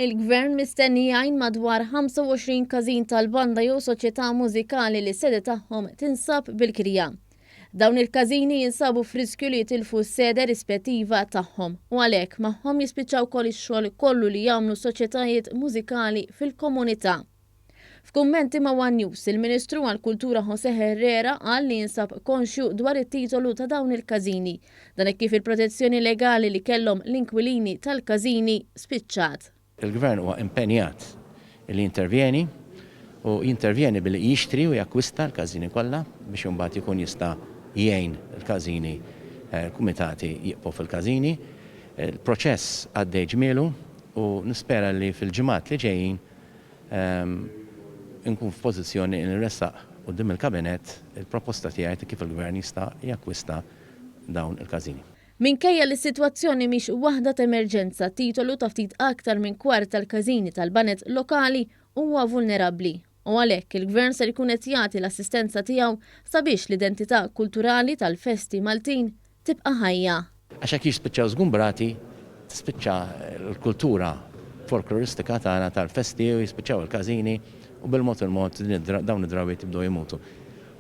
Il-Gvern mistenni jgħin madwar 25 każin tal-banda jew soċjetà mużikali li s-sede tagħhom tinsab bil-kirja. Dawn il-każini jinsabu f'riskju li jitilfu s-sede rispettiva tagħhom u għalhekk magħhom jispiċċaw wkoll ix-xogħol kollu li jagħmlu soċjetajiet mużikali fil-komunità. F'kummenti ma' One News, il-Ministru għall-Kultura Josè Herrera qal li jinsab konxju dwar it-titolu ta' dawn il-każini, dan kif il-protezzjoni legali li kellhom l-inkwilini tal-każini spiċċat. Il-Gvern huwa impenjat li jintervjeni u jintervjeni billi jixtri u jakkwista l-każini kollha biex imbagħad ikun jista' jgħin il-każini kumitati jibqgħu fil-każini. Il-proċess għaddej ġmielu u nispera li fil-ġimgħat li ġejjin nkun f'pożizzjoni li nressaq quddiem il-Kabinet il-proposta tiegħi kif il-Gvern jista' jakkwista dawn il-każini. Minkejja li s-sitwazzjoni mhix waħda ta' emerġenza, titolu ta' ftit aktar minn kwart tal-każini tal-banet lokali huwa vulnerabbli. U għalhekk il-Gvern ser ikun qed jagħti l-assistenza tiegħu sabiex l-identità kulturali tal-festi Maltin tibqa' ħajja. Għax hekk jispiċċaw żgumbrati, tispiċċa l-kultura folkloristika tagħna tal-festi u jispiċċaw il-każini u bil-mod il-mod dawn id-drawiet jibdew jmutu.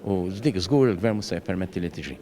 U dik żgur il-Gvern mhux se jippermetti li tiġri.